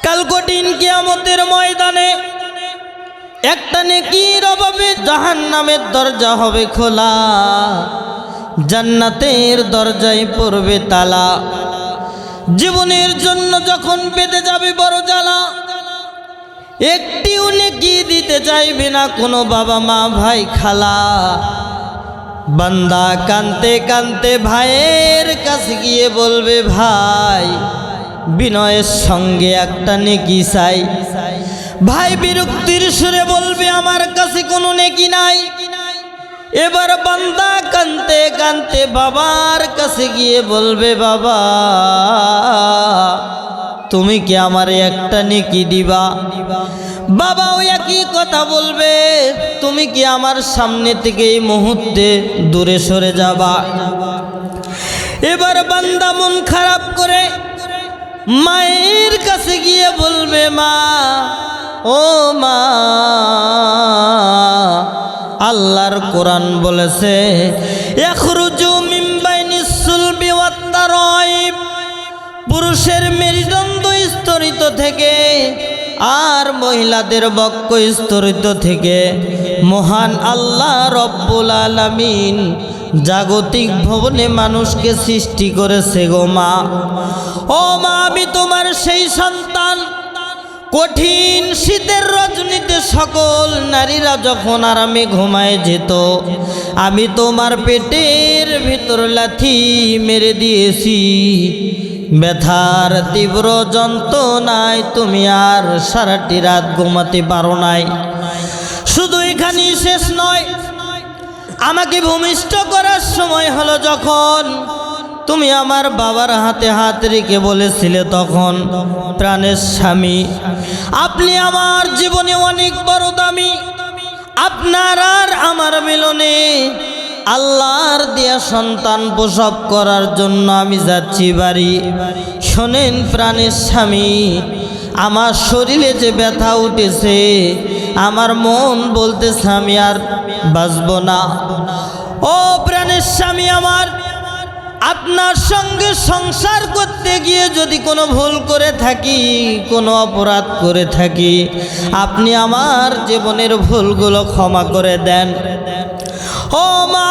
কাল কঠিন কিয়ামতের ময়দানে একটা নেকির অভাবে জাহান্নামের দরজা হবে খোলা, জান্নাতের দরজায় পড়বে তালা। জীবনের জন্য যখন বেঁধে যাবে বড় জ্বালা, একটিও নেকি দিতে চাইবে না কোনো বাবা মা ভাই খালা। বান্দা কানতে কানতে ভাইয়ের কাছে গিয়ে বলবে, ভাই বিনয়ের সঙ্গে একটা নেকি চাই। ভাই বিরক্তির সুরে বলবে, আমার কাছে কোনো নেকি নাই। এবার বান্দা কানতে কানতে বাবার কাছে গিয়ে বলবে, বাবা তুমি কি আমারে একটা নেকি দিবা? বাবাও একই কথা বলবে, তুমি কি আমার সামনে থেকে এই মুহূর্তে দূরে সরে যাবা? এবার বান্দা মন খারাপ করে মায়ের কাছে গিয়ে বলবে, মা ও মা, আল্লাহর কোরআন বলেছে ইয়াখরুজু মিন বাইনিস সুলবি ওয়াত তারাইব, পুরুষের মেরুদণ্ড স্তরিত থেকে আর মহিলাদের বক্ষ স্তরিত থেকে মহান আল্লাহ রব্বুল আলামিন জাগতিক ভবনে মানুষকে সৃষ্টি করেছে গো মা। ও মা, আমি তোমার সেই সন্তান। কঠিন শীতের রজনীতে সকল নারীরা যখন আরামে ঘুমায় যেত, আমি তোমার পেটের ভিতর লাথি মেরে দিয়েছি। ব্যথার তীব্র যন্ত্রণায় তুমি আর সারাটি রাত ঘুমাতে পারো নাই। শুধু এখানেই শেষ নয়, আমাকে ভূমিষ্ঠ করার সময় হলো যখন তুমি আমার বাবার হাতে হাত রেখে বলেছিলে, তখন প্রাণের স্বামী আপনি আমার জীবনে অনেক বড় দামি। আপনার আর আমার মিলনে আল্লাহর দেয়া সন্তান প্রসব করার জন্য আমি যাচ্ছি বাড়ি। শোনেন প্রাণের স্বামী, আমার শরীরে যে ব্যথা উঠেছে, আমার মন বলতেছে আমি আর বাঁচব না। ও প্রাণের স্বামী আমার, আপনার সঙ্গে সংসার করতে গিয়ে যদি কোনো ভুল করে থাকি, কোনো অপরাধ করে থাকি, আপনি আমার জীবনের ভুলগুলো ক্ষমা করে দেন। ও মা,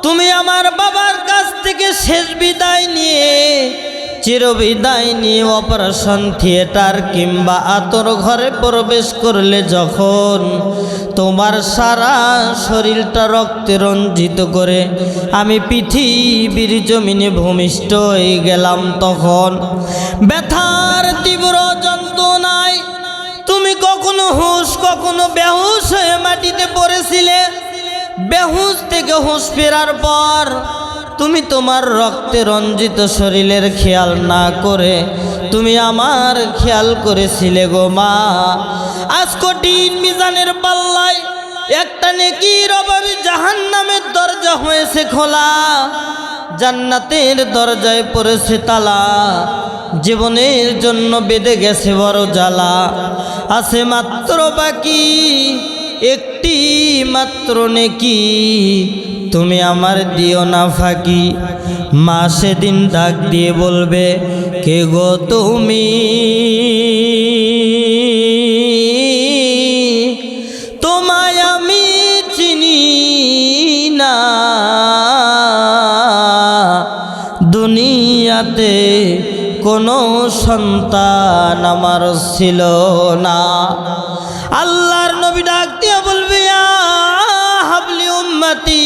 তুমি আমার বাবার কাছ থেকে শেষ বিদায় নিয়ে, চিরবিদায় নিয়ে অপারেশন থিয়েটার কিংবা আতর ঘরে প্রবেশ করলে যখন তোমার সারা শরীরটা রক্তে রঞ্জিত করে আমি পৃথিবীর জমিনে ভূমিষ্ঠ হয়ে গেলাম, তখন ব্যথার তীব্র যন্ত্রণায় তুমি কখনো হুঁশ কখনো বেহুশ হয়ে মাটিতে পড়েছিলে। বেহুশ থেকে হুঁশ ফেরার পর তুমি তোমার রক্তে রঞ্জিত শরীরের খেয়াল না করে তুমি আমার খেয়াল করেছিলে গো মা। আজ কঠিন মিজানের পাল্লায় একটা নেকির অভাবে জাহান্নামের দরজা হয়েছে খোলা, জান্নাতের দরজায় পড়েছে তালা। জীবনের জন্য বেঁধে গেছে বড় জ্বালা, আছে মাত্র বাকি একটি মাত্র নেকি, তুমি আমার দিও না ফাঁকি। মা সেদিন ডাক দিয়ে বলবে, কে গো তুমি? তোমায় আমি চিনি না, দুনিয়াতে কোনো সন্তান আমার ছিল না। আল্লাহর নবী ডাক দিয়ে বলবে, ইয়া হাবলি উম্মতি,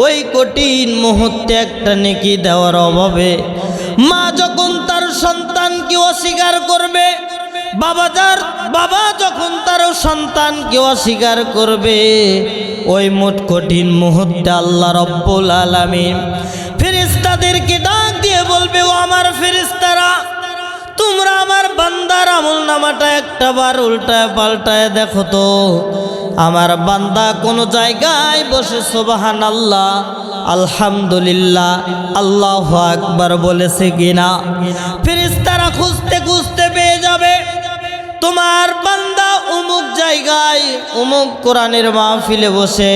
ওই কঠিন মুহূর্তে একটা নেকি দেওয়ার অভাবে মা যখন তার সন্তানকে অস্বীকার করবে, বাবা যখন তার সন্তানকে অস্বীকার করবে, ওই মোট কঠিন মুহূর্তে আল্লাহ রব্বুল আলামিন ফেরেশতাদেরকে ডাক দিয়ে বলবে, ও আমার ফেরেশতারা, তোমরা আমার বান্দার আমলনামাটা একটাবার উল্টায় পাল্টায় দেখো তো, আমার বান্দা কোন জায়গায় বসে সুবহানাল্লাহ, আলহামদুলিল্লাহ, আল্লাহু আকবার বলেছে কিনা। ফেরেশতারা খুঁজতে খুঁজতে পেয়ে যাবে তোমার বান্দা অমুক জায়গায় অমুক কোরআনের মাহফিলে বসে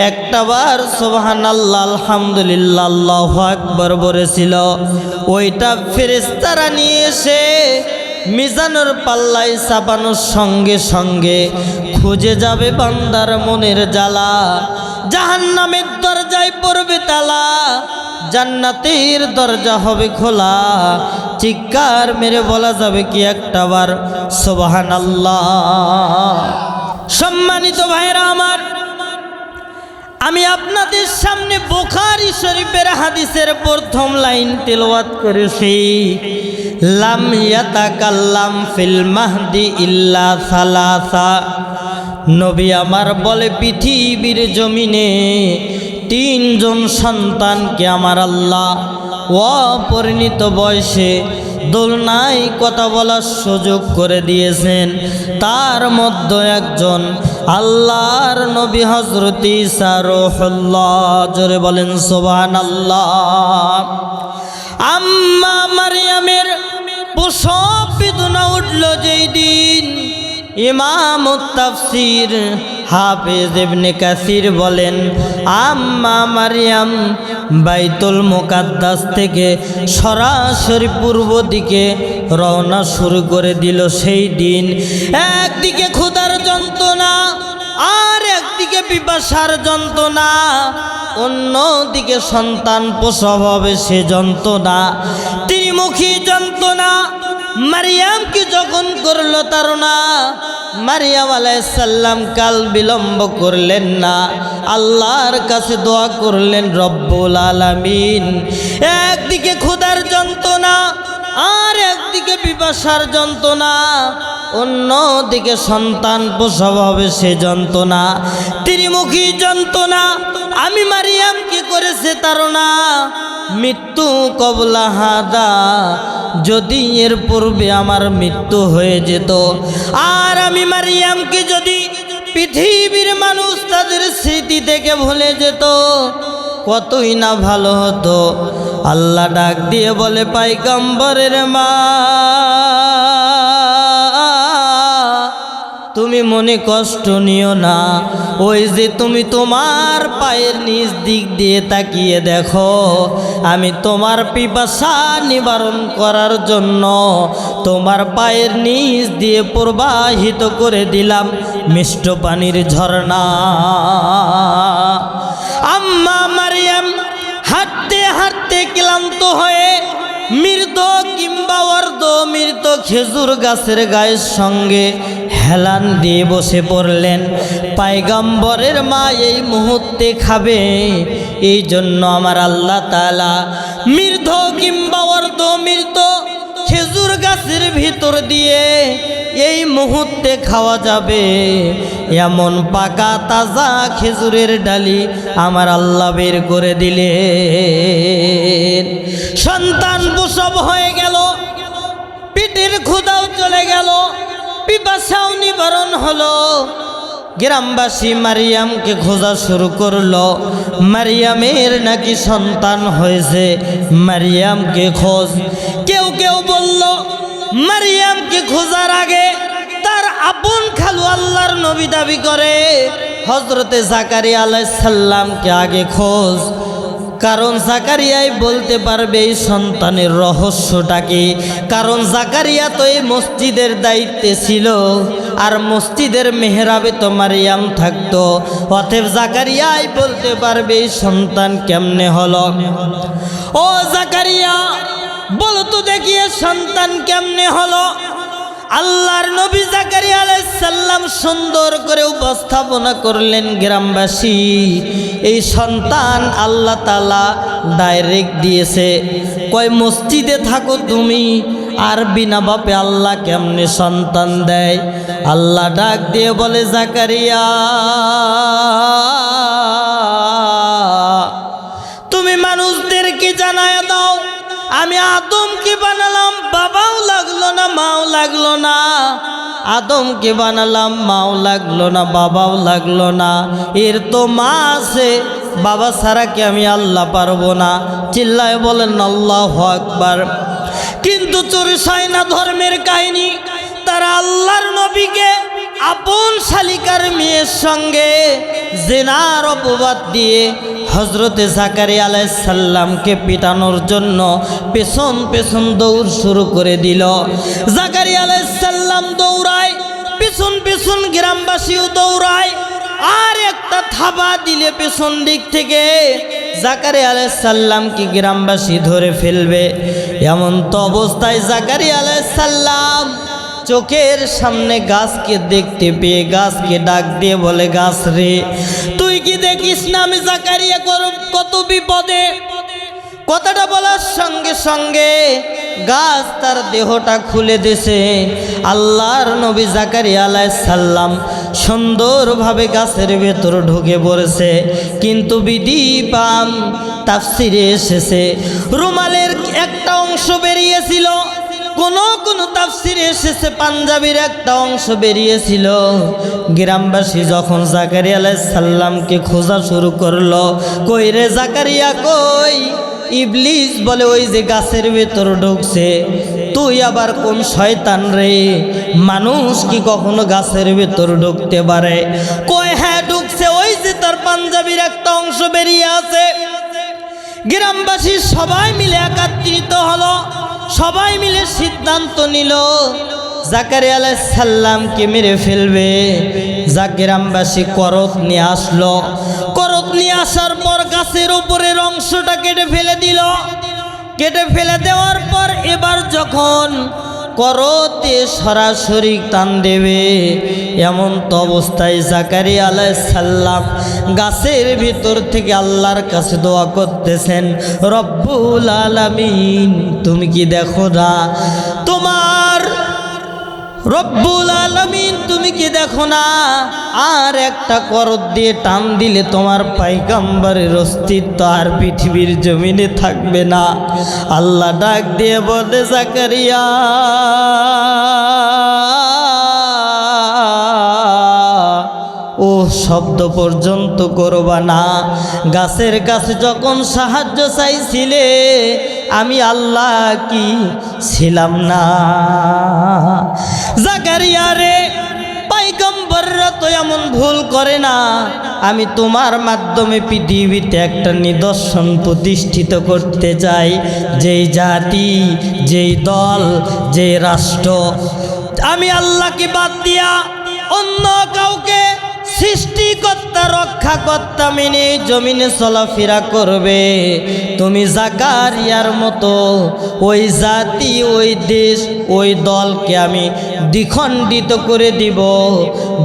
একটাবার সুবহানাল্লাহ, আলহামদুলিল্লাহ, আল্লাহু আকবার বলেছিল। ওইটা ফেরেশতারা নিয়ে এসে মিজানের পাল্লায় চাপানোর সঙ্গে সঙ্গে খুঁজে যাবে বান্দার মনের জ্বালা। জাহান্নামের দরজায় পড়বে তালা, জান্নাতের দরজা হবে খোলা। চিৎকার মেরে বলা যাবে কি একটাবার সুবহানাল্লাহ। সম্মানিত ভাইরা আমার, আমি আপনাদের সামনে বুখারী শরীফের হাদিসের প্রথম লাইন তেলাওয়াত করেছি। লাম ইয়াতাকাল্লাম ফিল মাহদি ইল্লা সালাসা। নবী আমার বলে পৃথিবীর জমিনে তিনজন সন্তানকে আমার আল্লাহ অপরিণত বয়সে দোলনায় কথা বলার সুযোগ করে দিয়েছেন। তার মধ্যে একজন আল্লাহর নবী হযরত ঈসা রূহুল্লাহ। জোরে বলেন সুবহানাল্লাহ। আম্মা মারইয়ামের প্রসব বেদনা উঠল যেই দিন, ইমাম তাফসীর হাফেজ ইবনে কাসির বলেন, আম্মা মারইয়াম বাইতুল মুকাদ্দাস থেকে সরাসরি পূর্ব দিকে রওনা শুরু করে দিল। সেই দিন একদিকে ক্ষুধার যন্ত্রণা, আর একদিকে পিপাসার যন্ত্রণা, অন্যদিকে সন্তান প্রসব হবে সে যন্ত্রণা, ত্রিমুখী যন্ত্রণা। মারিয়ামকে যখন করল তাড়না, মারিয়াম আলাইহিস সালাম কাল বিলম্ব করলেন না, আল্লাহর কাছে দোয়া করলেন রব্বুল আলামিন। একদিকে ক্ষুধার যন্ত্রণা, আর একদিকে পিপাসার যন্ত্রণা, অন্যদিকে সন্তান প্রসব হবে সে যন্ত্রণা, ত্রিমুখী যন্ত্রণা। আমি মারিয়ামকে করেছে তাড়না, মৃত্যু কবলা হাদা, যদি এর পূর্বে আমার মৃত্যু হয়ে যেত, আর আমি মারিয়ামকে যদি পৃথিবীর মানুষ তাদের স্মৃতি থেকে ভুলে যেত, কতই না ভালো হতো। আল্লাহ ডাক দিয়ে বলে, পয়গম্বরের মা, তুমি মনে কষ্ট নিও না। ওই যে তুমি তোমার পায়ের নিচ দিক দিয়ে তাকিয়ে দেখো, আমি তোমার পিপাসা নিবারণ করার জন্য তোমার পায়ের নিচ দিয়ে প্রবাহিত করে দিলাম মিষ্ট পানির ঝর্ণা। আম্মা মারিয়াম হাঁটতে হাঁটতে ক্লান্ত হয়ে মৃত কিংবা অর্ধ মৃত খেজুর গাছের গায়ের সঙ্গে হেলান দিয়ে বসে পড়লেন। পয়গম্বরের মা এই মুহূর্তে খাবে, এই জন্য আমার আল্লাহ তাআলা মৃত কিংবা অর্ধ মৃত খেজুর গাছের ভিতর দিয়ে এই মুহূর্তে খাওয়া যাবে এমন পাকা তাজা খেজুরের ডালি আমার আল্লাহ বের করে দিলেন। সন্তান প্রসব হয়ে গেল, পেটের ক্ষুধাও চলে গেল, পিপাসাও নিবারণ হলো। গ্রামবাসী মারিয়ামকে খোঁজা শুরু করলো, মারিয়ামের নাকি সন্তান হয়েছে, মারিয়ামকে খোঁজ। কেউ কেউ বলল মারিয়ামকে খোঁজার আগে তার আপন খালু আল্লাহর নবী দাবি করে হযরতে জাকারিয়া আলাইহিস সালামকে আগে খোঁজ, কারণ জাকারিয়াই বলতে পারবে এই সন্তানের রহস্যটা কি। কারণ জাকারিয়া তো এই মসজিদের দায়িত্বে ছিল, আর মসজিদের মেহরাবে তো মারিয়াম থাকতো, অতএব জাকারিয়াই বলতে পারবে এই সন্তান কেমনে হলো। ও জাকারিয়া, বলো তো দেখি এ সন্তান কেমনে হলো। আল্লাহর নবী জাকারিয়া আলাইহিস সালাম সুন্দর করে উপস্থাপনা করলেন। গ্রামবাসী, এই সন্তান আল্লাহ তাআলা ডাইরেক্ট দিয়েছে। কয় মসজিদে থাকো তুমি, আর বিনা বাপে আল্লাহ কেমনে সন্তান দেয়। আল্লাহ ডাক দিয়ে বলে, জাকারিয়া, তুমি মানুষদেরকে জানায় দাও আমি আদমকে বানালাম, বাবাও লাগলো না মাও লাগলো না। আদমকে বানালাম, মাও লাগলো না বাবাও লাগলো না। এর তো মা আছে, বাবা ছাড়া কি আমি আল্লাহ পারবো না? চিল্লায় বলেন আল্লাহু আকবার। কিন্তু চোরসাইনা ধর্মের কাহিনী, তারা আল্লাহর নবীকে আপন শালিকার মেয়ের সঙ্গে জিনার অপবাদ দিয়ে হজরতে জাকারিয়া আলাইহিস সালামকে পিটানোর জন্য পেছন পেছন দৌড় শুরু করে দিল। জাকারিয়া আলাইহিস সালাম দৌড়ায়, পেছন পেছন গ্রামবাসীও দৌড়ায়, আর একটা থাবা দিলে পেছন দিক থেকে জাকারিয়া আলাইহিস সালামকে গ্রামবাসী ধরে ফেলবে। এমন তো অবস্থায় জাকারিয়া আলাইহিস সালাম চোখের সামনে গাছকে দেখতে পেয়ে গাছকে ডাক দিয়ে বলে, গাছ রে, তুই কি দেখিস না আমি জাকারিয়া কত বিপদে? কথাটা বলার সঙ্গে সঙ্গে গাছ তার দেহটা খুলে দিয়েছে। আল্লাহর নবী জাকারিয়া আলাইহিস সালাম সুন্দরভাবে গাছের ভেতর ঢুকে পড়েছে। কিন্তু বিধি পাম তাফসিরে এসেছে রুমালের একটা অংশ বেরিয়েছিল, কোন তাফসিরে এসেছে পাঞ্জাবির একটা অংশ বেরিয়েছিল। গ্রামবাসী যখন জাকারিয়া আলাইহিস সালামকে খোঁজা শুরু করলো, কই রে জাকারিয়া কই? ইবলিস বলে, ওই যে গাছের ভেতর ঢুকছে। তুই আবার কোন শয়তান রে? মানুষ কি কখনো গাছের ভেতর ঢুকতে পারে? কই হ্যাঁ ঢুকছে, ওই যে তার পাঞ্জাবির একটা অংশ বেরিয়ে আছে। গ্রামবাসী সবাই মিলে একত্রিত হলো, সবাই মিলে সিদ্ধান্ত নিল জাকারিয়া আলাইহিস সালামকে মেরে ফেলবে। গ্রামবাসী করত নিয়ে আসলো, করত নিয়ে আসার পর গাছের উপরের অংশটা কেটে ফেলে দিল। কেটে ফেলে দেওয়ার পর এবার যখন করতে সরাসরি টান দেবে, এমন তো অবস্থায় জাকারিয়া আলাইহিস সালাম গাছের ভিতর থেকে আল্লাহর কাছে দোয়া করতেছেন, রব্বুল আলামিন তুমি কি দেখো না? তোমার রব্বুল আলামিন তুমি কি দেখো না? আর একটা করত দিয়ে টান দিলে তোমার পয়গম্বরের অস্তিত্ব আর পৃথিবীর জমিনে থাকবে না। আল্লাহ ডাক দিয়ে বলে, জাকারিয়া ও শব্দ পর্যন্ত করবা না। গাছের কাছে যখন সাহায্য চাইছিলে আমি আল্লাহ কি ছিলাম না? জাকারিয়া রে, পয়গম্বররা তো এমন ভুল করে না। আমি তোমার মাধ্যমে পৃথিবীতে একটা নিদর্শন প্রতিষ্ঠিত করতে চাই। যেই জাতি, যেই দল, যেই রাষ্ট্র আমি আল্লাহকে বাদ দিয়া অন্য কাউকে সৃষ্টিকর্তা রক্ষাকর্তা মেনে জমিনে চলাফেরা করবে, তুমি জাকারিয়ার মতো ওই জাতি, ওই দেশ, ওই দলকে আমি দ্বিখণ্ডিত করে দিব।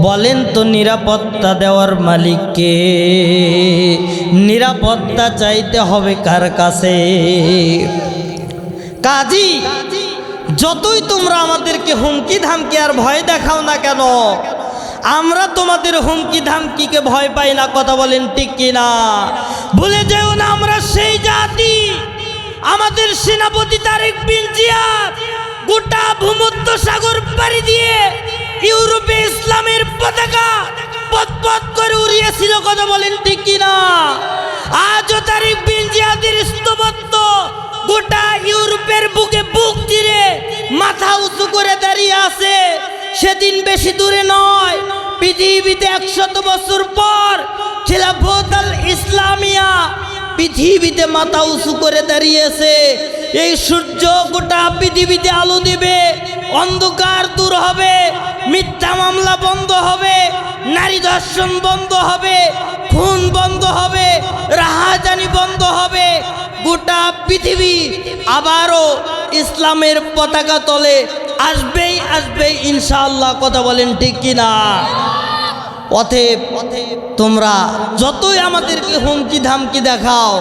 বলেন তো নিরাপত্তা দেওয়ার মালিককে? নিরাপত্তা চাইতে হবে কার কাছে? কাজী যতই তোমরা আমাদেরকে হুমকি ধামকি আর ভয় দেখাও না কেন, আমরা তোমাদের হুমকি ধামকিকে ভয় পাই না। কথা বলেন ঠিক কিনা? ভুলে যেও না আমরা সেই জাতি। আমাদের সেনাপতি তারেক বিন জিয়াদ গোটা ভূমধ্য সাগর পাড়ি দিয়ে ইউরোপে ইসলামের পতাকা পথ করে উড়িয়েছিল। কথা বলেন ঠিক কিনা? আজও তারেক বিন জিয়াদের স্থপত্য গোটা ইউরোপের বুকে বুক চিরে মাথা উঁচু করে দাঁড়িয়ে আছে। সেদিন বেশি দূরে নয়, পৃথিবীতে 100 বছর পর খিলাফত আল ইসলামিয়া পৃথিবীতে মাথা উঁচু করে দাঁড়িয়েছে। এই সূর্য গোটা পৃথিবীতে আলো দিবে, অন্ধকার দূর হবে, মিথ্যা মামলা বন্ধ হবে, নারী ধর্ষণ বন্ধ হবে, খুন বন্ধ হবে, রাহাজানি বন্ধ হবে। গোটা পৃথিবী আবারও ইসলামের পতাকা তলে আসবেই আসবে ইনশাআল্লাহ। কথা বলেন ঠিক কিনা? অতএব তোমরা যতই আমাদেরকে হুমকি ধামকি দেখাও,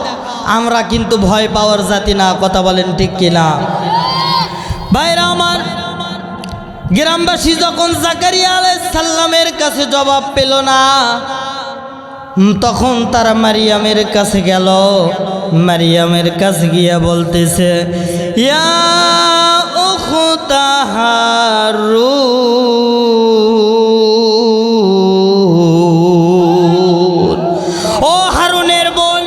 আমরা কিন্তু ভয় পাওয়ার জাতি না। কথা বলেন ঠিক কিনা? ভাইরা আমার, গ্রামবাসী যখন জাকারিয়া আলাইহিস সালামের কাছে জবাব পেল না, তখন তারা মারিয়ামের কাছে গেল। মারিয়ামের কাছে গিয়া বলতেছে, ইয়া উখতা হারুন, ও হারুনের বোন,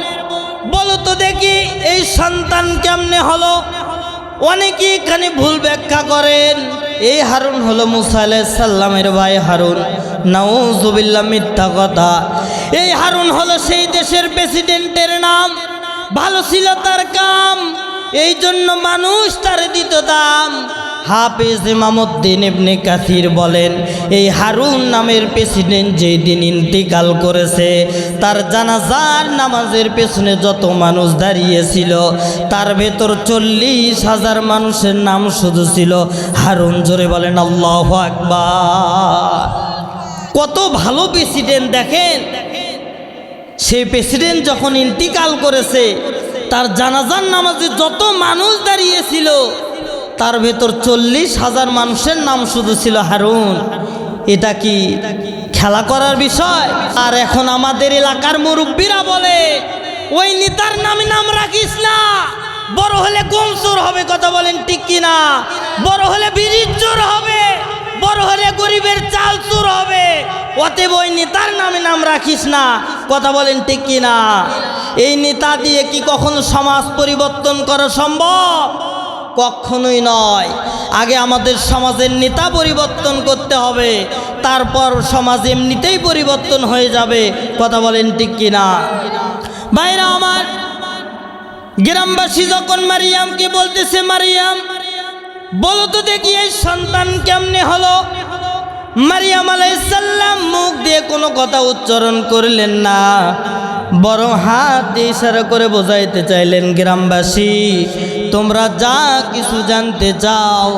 বলো তো দেখি এই সন্তান কেমনে হলো? অনেকেই এখানে ভুল ব্যাখ্যা করেন। এই হারুন হলো মুসা আলাইহিস সালামের ভাই হারুন। নাউজুবিল্লাহ, মিথ্যা কথা। এই হারুন হলো সেই দেশের প্রেসিডেন্টের নাম, ভালো ছিল তার কাম, এই জন্য মানুষ তার দিত দাম। হাফেজ ইমামউদ্দিন ইবনে কাসির বলেন, এই হারুন নামের প্রেসিডেন্ট যেই দিন ইন্তিকাল করেছে, তার জানাজার নামাজের পেছনে যত মানুষ দাঁড়িয়েছিল তার ভেতর 40,000 মানুষের নাম শুধু ছিল হারুন। জোরে বলেন আল্লাহু আকবার। কত ভালো প্রেসিডেন্ট দেখেন। সেই প্রেসিডেন্ট যখন ইন্তিকাল করেছে, তার জানাজার নামাজে যত মানুষ দাঁড়িয়েছিল তার ভেতর 40,000 মানুষের নাম শুধু ছিল হারুন। এটা কি খেলা করার বিষয়? আর এখন আমাদের এলাকার মুরব্বীরা বলে, ওই নেতার নামে নাম রাখিস না, বড় হলে গম চোর হবে। কথা বলেন ঠিক কিনা? বড় হলে বিড়ির চোর হবে, বড় হলে গরিবের চাল চোর হবে, অতএব ওই নেতার নামে নাম রাখিস না। কথা বলেন ঠিক কিনা? এই নেতা দিয়ে কি কখনো সমাজ পরিবর্তন করা সম্ভব? কখনোই নয়। আগে আমাদের সমাজের নেতা পরিবর্তন করতে হবে, তারপর সমাজ এমনিতেই পরিবর্তন হয়ে যাবে। কথা বলেন ঠিক কিনা? ভাইরা আমার, গ্রামবাসী যখন মারিয়ামকে বলতেছে, মারিয়াম বলো তো দেখি এই সন্তান কেমনে হলো? মারিয়াম আলাইহিস সালাম মুখ দিয়ে কোনো কথা উচ্চারণ করলেন না, বরং হাত দিয়ে ইশারা করে বোঝাইতে চাইলেন, গ্রামবাসী তোমরা যা কিছু জানতে চাও,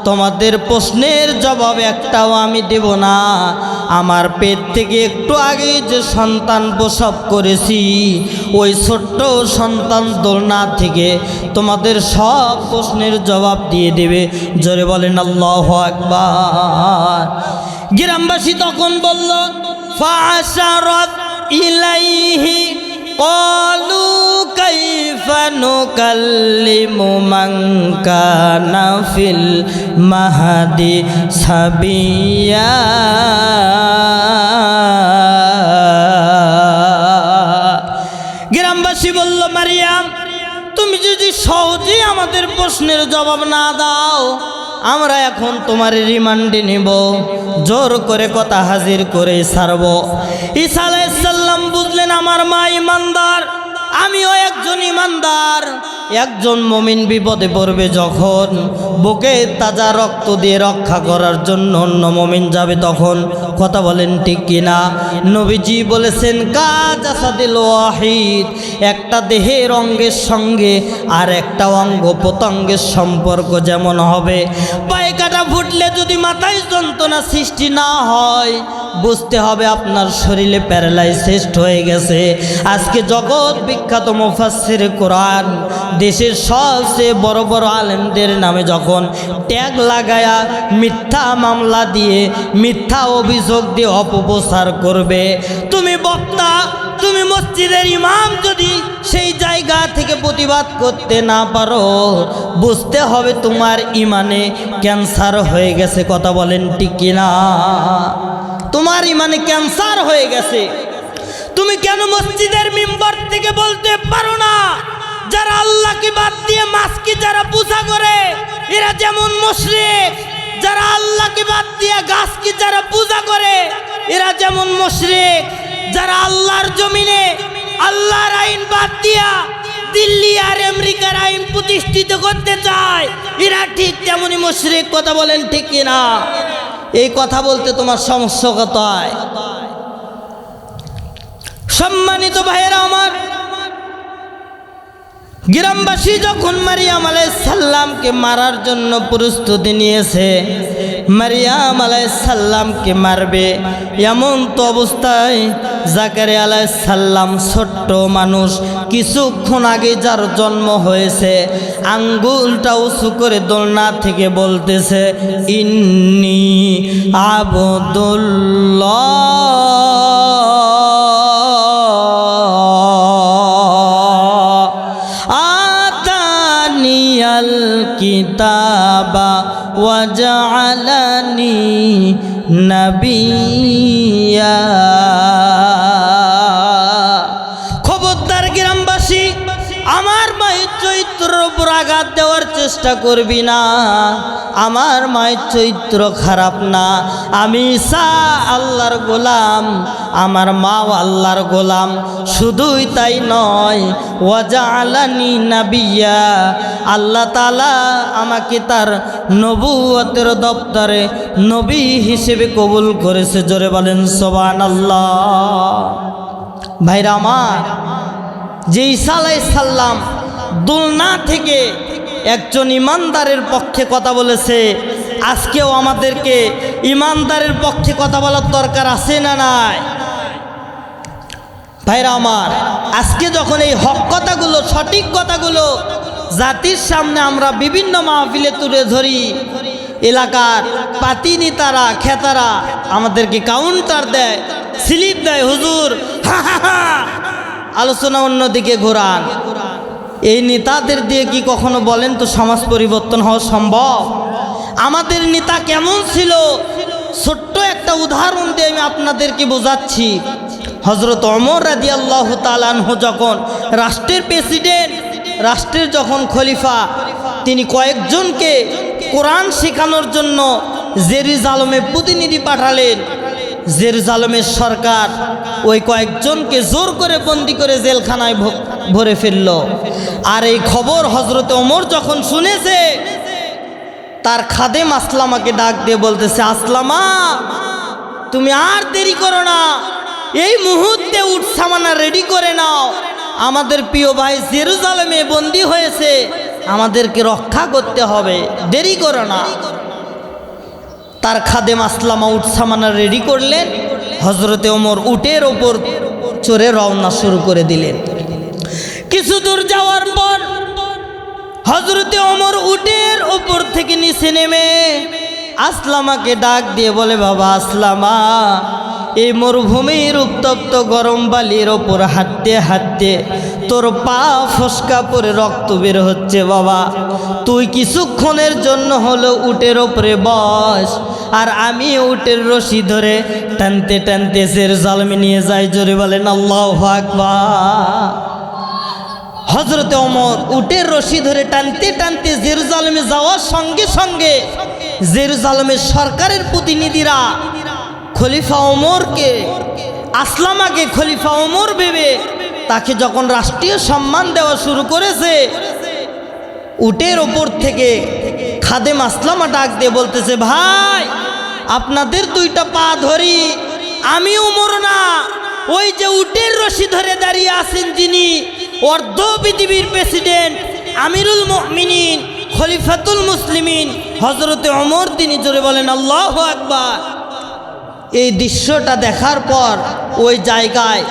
তোমাদের প্রশ্নের জবাব একটাও আমি দেব না। আমার পেট থেকে একটু আগে যে সন্তান প্রসব করেছি, ওই ছোট্ট সন্তান দোলনা থেকে তোমাদের সব প্রশ্নের জবাব দিয়ে দেবে। জোরে বলেন আল্লাহু আকবার। গ্রামবাসী তখন বলল, ফাআশারাত ইলাইহি ক্বালু কাইফা নুকাল্লিমু মান কানা ফিল মাহদি সাবিয়া। গ্রামবাসী বলল, মারিয়াম তুমি যদি সহজে আমাদের প্রশ্নের জবাব না দাও, আমরা এখন তোমার রিমান্ডে নিব, জোর করে কথা হাজির করে ছাড়ব। ঈসা আলাইহিস সালাম বুঝলেন আমার মা ইমানদার, আমিও একজন ইমানদার। একজন মুমিন বিপদে পড়বে যখন, বুকে তাজা রক্ত দিয়ে রক্ষা করার জন্য অন্য মুমিন যাবে তখন। কথা বলেন ঠিক কিনা? নবীজি বলেছেন, কাজ আসাদিল ওয়াহিদ, একটা দেহের অঙ্গের সঙ্গে আর একটা অঙ্গ প্রত্যঙ্গের সম্পর্ক যেমন হবে, পায়ে কাটা ফুটলে যদি মাথায় যন্ত্রণা সৃষ্টি না হয়, বুঝতে হবে আপনার শরীরে প্যারালাইসিস হয়ে গেছে। আজকে জগৎ বিখ্যাত মুফাসসির কোরআন, দেশের সবচেয়ে বড় বড় আলেমদের নামে যখন ট্যাগ লাগায়া মিথ্যা মামলা দিয়ে মিথ্যা অভিযোগ দিয়ে অপপ্রচার করবে, তুমি বক্তা, তুমি মসজিদের ইমাম যদি সেই জায়গা থেকে প্রতিবাদ করতে না পারো, বুঝতে হবে তোমার ইমানে ক্যান্সার হয়ে গেছে। কথা বলেন ঠিক কিনা? তোমার ইমানে ক্যান্সার হয়ে গেছে। তুমি কেন মসজিদের মিম্বর থেকে বলতে পারো না, যারা আল্লাহকে বাদ দিয়ে মাছকে যারা পূজা করে এরা যেমন মুশরিক, যারা আল্লাহকে বাদ দিয়ে গাছকে যারা পূজা করে এরা যেমন মুশরিক, যারা আল্লাহর জমিনে আল্লাহর আইন বাদ দিয়া দিল্লি আর আমেরিকার আইন প্রতিষ্ঠিত করতে চায় এরা ঠিক তেমনই মুশরিক। কথা বলেন ঠিক কিনা? এই কথা বলতে তোমার সমস্যা কোথায়? সম্মানিত ভাইয়েরা আমার, গ্রামবাসী যখন মারিয়াম আলাইহিস সালামকে মারার জন্য প্রস্তুতি নিয়েছে, মারিয়াম আলাইহিস সালামকে মারবে, এমন তো অবস্থায় জাকারিয়া আলাইহিস সালাম ছোট্ট মানুষ, কিছুক্ষণ আগে যার জন্ম হয়েছে, আঙ্গুলটা উঁচু করে দোলনা থেকে বলতেছে, ইন্নী আবদুল্লাহ কিতাবা ওয়াজআলানি নাবিয়্যা। খবরদার গ্রামবাসী, আমার মায়ের চরিত্র উপর আঘাত দেওয়ার চেষ্টা করবি না। আমার মায়ের চরিত্র খারাপ না, আমি ঈসা আল্লাহর গোলাম, আমার মাও আল্লাহর গোলাম। শুধুই তাই নয়, ওয়াজআলানি নাবিয়্যা, আল্লাহ তাআলা আমাকে তার নবুয়তের দপ্তরে নবী হিসেবে কবুল করেছে। জোরে বলেন সুবহানাল্লাহ। ভাইরা আমার, যে ঈসা আলাইহিস সালাম দুলনা থেকে একজন ইমানদারের পক্ষে কথা বলেছে, আজকেও আমাদেরকে ইমানদারের পক্ষে কথা বলার দরকার আছে না নাই? ভাইরা আমার, আজকে যখন এই হক কথাগুলো, সঠিক কথাগুলো জাতির সামনে আমরা বিভিন্ন মাহফিলে তুলে ধরি, এলাকার পাতি নেতারা, খেতারা আমাদেরকে কাউন্টার দেয়, স্লিপ দেয়, হুজুর আলোচনা অন্যদিকে ঘোরান। এই নেতাদের দিয়ে কি কখনো বলেন তো সমাজ পরিবর্তন হওয়া সম্ভব? আমাদের নেতা কেমন ছিল, ছোট্ট একটা উদাহরণ দিয়ে আমি আপনাদেরকে বোঝাচ্ছি। হযরত ওমর রাদিয়াল্লাহু তাআলা আনহু যখন রাষ্ট্রের প্রেসিডেন্ট, রাষ্ট্রের যখন খলিফা, তিনি কয়েকজনকে কোরআন শেখানোর জন্য জেরুজালেমে প্রতিনিধি পাঠালেন। জেরুজালেমের সরকার ওই কয়েকজনকে জোর করে বন্দি করে জেলখানায় ভরে ফেলল। আর এই খবর হযরত ওমর যখন শুনেছে, তার খাদেম আসলামাকে ডাক দিয়ে বলতেছে, আসলামা তুমি আর দেরি করো না, এই মুহূর্তে উট সামানা রেডি করে নাও, আমাদের প্রিয় ভাই জেরুজালেমে বন্দি হয়েছে, আমাদেরকে রক্ষা করতে হবে, দেরি করো না। তার খাদেম আসলামা উট সামানা রেডি করলেন। হযরতে ওমর উটের ওপর চড়ে রওনা শুরু করে দিলেন। কিছু দূর যাওয়ার পর হযরতে ওমর উটের ওপর থেকে নিচে নেমে আসলামাকে ডাক দিয়ে বলে, বাবা আসলামা, এই মরুভূমির উত্তপ্ত গরম বালির ওপর হাঁটতে হাঁটতে তোর পা ফসকা পরে রক্ত বের হচ্ছে, বাবা তুই কিছুক্ষণের জন্য হলো উটের ওপরে বস, আর আমি উটের রশি ধরে টানতে টানতে জেরুজালেমে নিয়ে যাই। জোরে বলেন আল্লাহু আকবার। হযরতে ওমর উটের রশি ধরে টানতে টানতে জেরুজালেমে যাওয়ার সঙ্গে সঙ্গে জেরুজালেমের সরকারের প্রতিনিধিরা খলিফা ওমরকে, আসলামাকে খলিফা ওমর ভেবে তাকে যখন রাষ্ট্রীয় সম্মান দেওয়া শুরু করেছে, উটের ওপর থেকে খাদেম আসলামা ডাক দিয়ে বলতেছে, ভাই আপনাদের দুইটা পা ধরি, আমি ওমর না, ওই যে উটের রশি ধরে দাঁড়িয়ে আছেন যিনি অর্ধ পৃথিবীর প্রেসিডেন্ট, আমিরুল মুমিনিন, খলিফাতুল মুসলিমিন হযরতে ওমর, তিনি। জোরে বলেন আল্লাহু আকবার। এই দৃশ্যটা দেখার পর ওই জায়গায়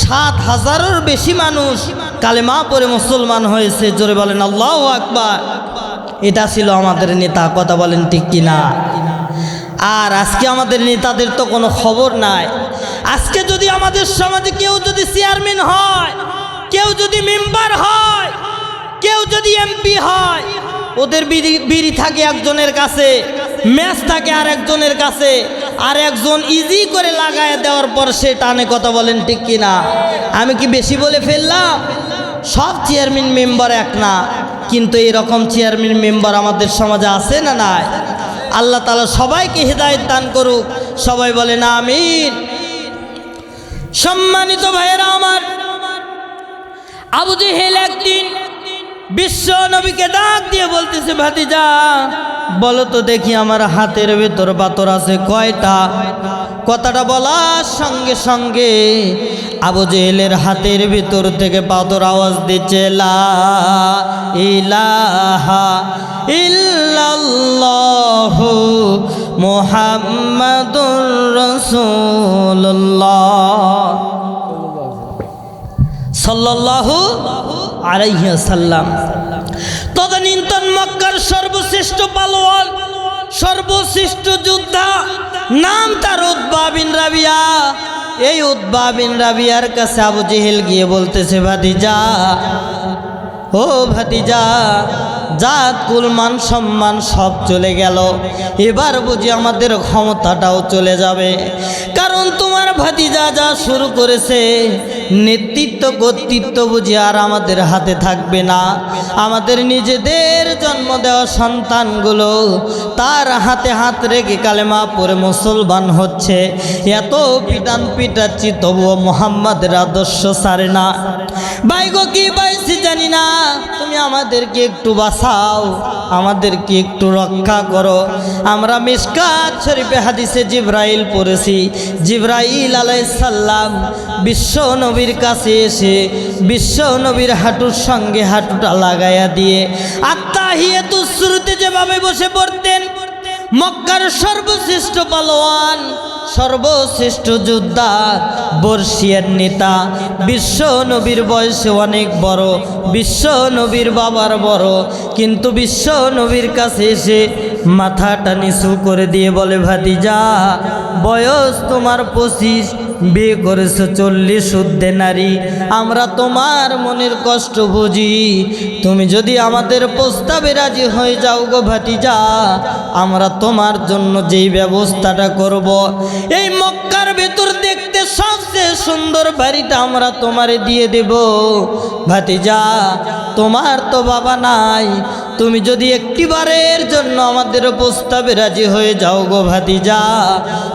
৭,০০০-এর বেশি মানুষ কালেমা পড়ে মুসলমান হয়েছে। জোরে বলেন আল্লাহু আকবার। এটা ছিল আমাদের নেতা, কথা বলেন ঠিক কিনা? আর আজকে আমাদের নেতাদের তো কোনো খবর নাই। আজকে যদি আমাদের সমাজে কেউ যদি চেয়ারম্যান হয়, কেউ যদি মেম্বার হয়, কেউ যদি এমপি হয়, ওদের বিড়ি থাকে একজনের কাছে, ম্যাচ থাকে আর একজনের কাছে, আর একজন ইজি করে লাগায় দেওয়ার পর সে টানে। কথা বলেন ঠিক কিনা? আমি কি বেশি বলে ফেললাম? সব চেয়ারম্যান মেম্বার এক না, কিন্তু এরকম চেয়ারম্যান মেম্বার আমাদের সমাজে আছে না নাই? আল্লাহ তাআলা সবাইকে হেদায়েত দান করুক, সবাই বলেন আমিন। সম্মানিত ভাইয়েরা আমার, আবু জেহেল একদিন বিশ্ব নবীকে ডাক দিয়ে বলতেছে, ভাতিজা বলো তো দেখি আমার হাতের ভেতর পাথর আছে কয়টা? কথাটা বলার সঙ্গে সঙ্গে আবু জেহেলের হাতের ভিতর থেকে পাথর আওয়াজ দিচ্ছে, লা ইলাহা ইল্লাল্লাহু মুহাম্মাদুর রাসূলুল্লাহ সাল্লাল্লাহু আলাইহি ওয়াসাল্লাম। তদানীন্তন মক্কার সর্বশ্রেষ্ঠ পালোয়ান, সর্বশ্রেষ্ঠ যোদ্ধা, নাম তার উতবা বিন রাবিয়া। এই উতবা বিন রাবিয়ার কাছে আবু জেহেল গিয়ে বলতেছে, ভাতিজা, ও ভাতিজা, জাত কুল মান সম্মান সব চলে গেল, এবার বুঝি আমাদের ক্ষমতাটাও চলে যাবে। কারণ তোমার ভাতিজা যা শুরু করেছে, নেতৃত্ব করতে কৃতিত্ব বুঝি আর আমাদের হাতে থাকবে না। আমাদের নিজেদের জন্ম দেওয়া সন্তানগুলো তার হাতে হাত রেখে কালেমা পড়ে মুসলমান হচ্ছে। এত পিটান পিটাচ্ছি তবুও মোহাম্মদের আদর্শ ছাড়ে না। ভাইগো কি পাইছি জানি না, তুমি আমাদেরকে একটু বাঁচাও, আমাদেরকে একটু রক্ষা করো। আমরা মিশকাত শরীফে হাদিসে জিবরাইল পড়েছি, জিবরাইল আলাইহিস সালাম বিশ্ব নবীর কাছে এসে বিশ্ব নবীর হাঁটুর সঙ্গে হাঁটুটা লাগাইয়া দিয়ে আত্তাহিয়াতুস শুরুতে যেভাবে বসে পড়তেন, মক্কার সর্বশ্রেষ্ঠ পালোয়ান, সর্বশ্রেষ্ঠ যোদ্ধা, বর্ষিয়ার নেতা, বিশ্ব নবীর বয়সে অনেক বড়, বিশ্ব নবীর বাবার বড়, কিন্তু বিশ্ব নবীর কাছে এসে মাথাটা নিচু করে দিয়ে বলে, ভাতিজা বয়স তোমার 25, বিয়ে করেছো 40, শুদ্ধে নারী, আমরা তোমার মনের কষ্ট বুঝি। তুমি যদি আমাদের প্রস্তাবে রাজি হয়ে যাও গো ভাতিজা, আমরা তোমার জন্য যেই ব্যবস্থাটা করব, এই মক্কার ভেতর দেখতে সবচেয়ে সুন্দর বাড়িটা আমরা তোমারে দিয়ে দেব। ভাতিজা তোমার তো বাবা নাই, তুমি যদি একটিবারের জন্য আমাদের প্রস্তাবে রাজি হয়ে যাও গো ভাতিজা,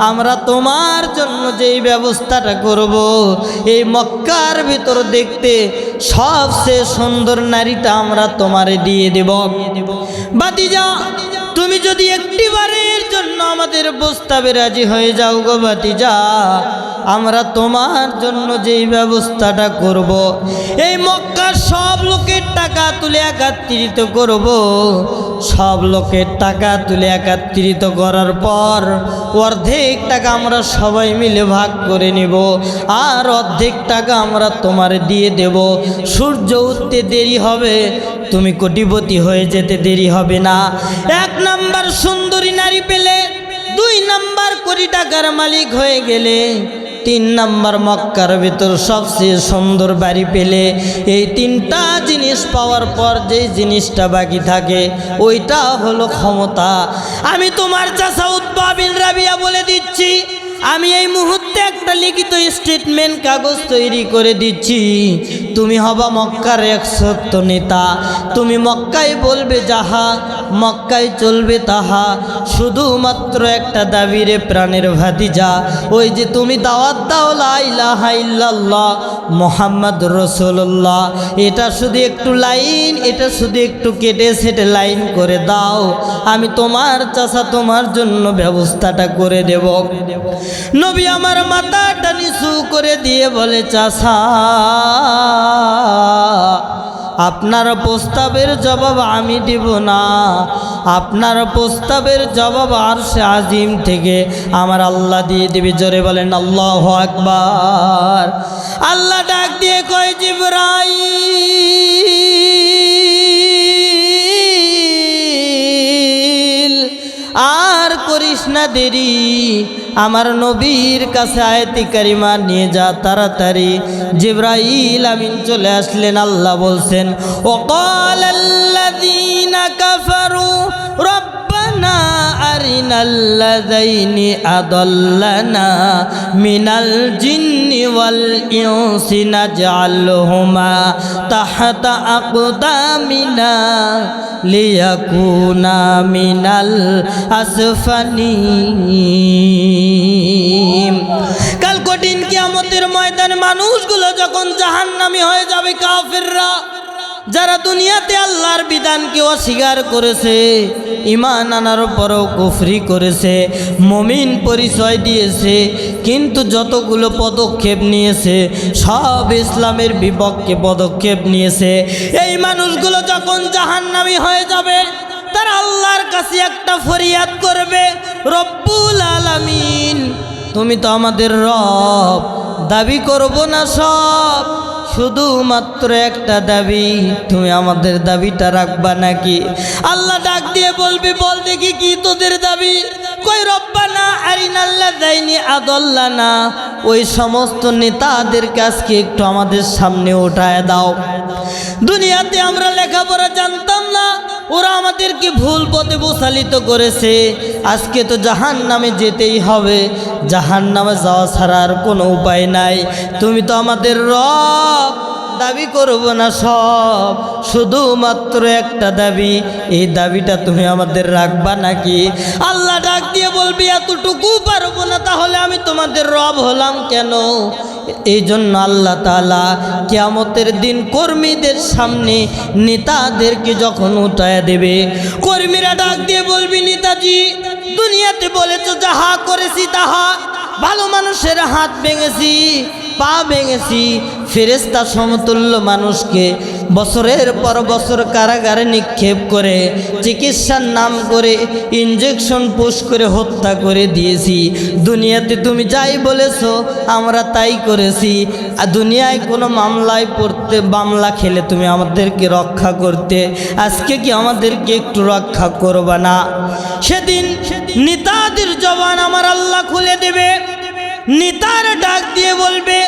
আমরা তোমার জন্য যেই ব্যবস্থাটা করব, এই মক্কার ভিতর দেখতে সবচেয়ে সুন্দর নারীটা আমরা তোমারে দিয়ে দেব। ভাতিজা তুমি যদি একটিবারের জন্য আমাদের প্রস্তাবে রাজি হয়ে যাও গো ভাতিজা, আমরা তোমার জন্য যেই ব্যবস্থাটা করব, এই মক্কার সব লোকের টাকা তুলে একত্রিত করব, সব লোকের টাকা তুলে একত্রিত করার পর অর্ধেক টাকা আমরা সবাই মিলে ভাগ করে নিব, আর অর্ধেক টাকা আমরা তোমার দিয়ে দেব। সূর্য উঠতে দেরি হবে, তুমি কোটিপতি হয়ে যেতে দেরি হবে না। 1 নাম্বার সুন্দরী নারী পেলে, 2 নাম্বার কোটি টাকার মালিক হয়ে গেলে, 3 নাম্বার মক্কার ভিতর সবচেয়ে সুন্দর বাড়ি পেলে, এই 3টা জিনিস পাওয়ার পর যেই জিনিসটা বাকি থাকে ওইটা হলো ক্ষমতা। আমি তোমার চাচা উতবা বিন রাবিয়া বলে দিচ্ছি, আমি এই মুহূর্তে একটা লিখিত স্টেটমেন্ট কাগজ তৈরি করে দিচ্ছি, তুমি হবা মক্কার 100 নেতা। তুমি মক্কায় বলবে যাহা, মক্কায় চলবে তাহা, শুধুমাত্র একটা দাবি রে প্রাণের ভাতিজা, ওই যে তুমি দাওয়াত দাও লা ইলাহা ইল্লাল্লাহ মুহাম্মাদুর রাসূলুল্লাহ, এটা শুধু একটু লাইন, এটা শুধু একটু কেটে সেটে লাইন করে দাও, আমি তোমার চাচা তোমার জন্য ব্যবস্থাটা করে দেব। নবী আমার মাথাটা নিচু করে দিয়ে বলে, চাচা আপনার প্রস্তাবের জবাব আমি দিব না, আপনার প্রস্তাবের জবাব আরশে আজিম থেকে আমার আল্লাহ দিয়ে দিবে। জোরে বলেন আল্লাহু আকবার। আল্লাহ ডাক দিয়ে কয়, জিবরাইল আর করিস না দেরি, আমার নবীর কাছে আয়াতে কারিমা নিয়ে যা তাড়াতাড়ি। জিবরাইল আমিন চলে আসলেন। আল্লাহ বলছেন, ওয়াকালাল্লাযীনা কাফারু রব্বানা আরিনাল্লাযাইনি আদাল্লানা মিনাল জিন্নি ওয়াল ইনসি নাজআলহুমা তাহতা আকদামিনা লিয়াকুনা মিনাল আসফালিন। কাল কঠিন কিয়ামতের ময়দানে মানুষগুলো যখন জাহান্নামী হয়ে যাবে, কাফেররা যারা দুনিয়াতে আল্লাহর বিধানকে অস্বীকার করেছে, ঈমান আনার পরও কুফরি করেছে, মুমিন পরিচয় দিয়েছে, কিন্তু যতগুলো পদক্ষেপ নিয়েছে সব ইসলামের বিপক্ষে পদক্ষেপ নিয়েছে, এই মানুষগুলো যখন জাহান্নামী হয়ে যাবে, তারা আল্লাহর কাছে একটা ফরিয়াদ করবে, রব্বুল আলামিন তুমি তো আমাদের রব, দাবি করব না সব, শুধুমাত্র একটা দাবি, তুমি আমাদের দাবিটা রাখবা নাকি? আল্লাহ ডাক দিয়ে বলবে, বল দেখি কি তোদের দাবি? কই রব্বানা আরিনাল্লাযাইনি আদাল্লানা, ওই সমস্ত নেতাদের কাছকে একটু আমাদের সামনে উঠায় দাও। দুনিয়াতে আমরা লেখাপড়া জানতাম না, ওরা আমাদেরকে ভুল পথে প্রচালিত করেছে, আজকে তো জাহান্নামে যেতেই হবে, জাহান্নামে যাওয়া ছাড়া আর কোনো উপায় নাই। তুমি তো আমাদের রব, দাবি করব না, সব শুধুমাত্র একটা দাবি, এই দাবিটা তুমি আমাদের রাখবা নাকি? আল্লাহ ডাক দিয়ে বলবি এতটুকু পারবো না, তাহলে আমি তোমাদের রব হলাম কেন? এই জন্য আল্লাহ তাআলা কিয়ামতের দিন কর্মীদের সামনে নেতাদেরকে যখন উঠায় দেবে, কর্মীরা ডাক দিয়ে বলবি নেতাজি দুনিয়াতে বলেছো যাহা করেছি তাহা, ভালো মানুষের হাত ভেঙেছি, পা ভেঙেছি, ফেরেশতা সমতুল্য মানুষকে বছরের পর বছর কারাগারে নিক্ষেপ করে চিকিৎসার নাম করে ইনজেকশন পুশ করে হত্যা করে দিয়েছি। দুনিয়াতে তুমি যাই বলেছো আমরা তাই করেছি, আর দুনিয়ায় কোনো মামলায় পড়তে মামলা খেলে তুমি আমাদেরকে রক্ষা করতে, আজকে কি আমাদেরকে একটু রক্ষা করবা না? সেদিন নেতাদের জবান আমার আল্লাহ খুলে দেবে, নেতারা ডাক দিয়ে বলবে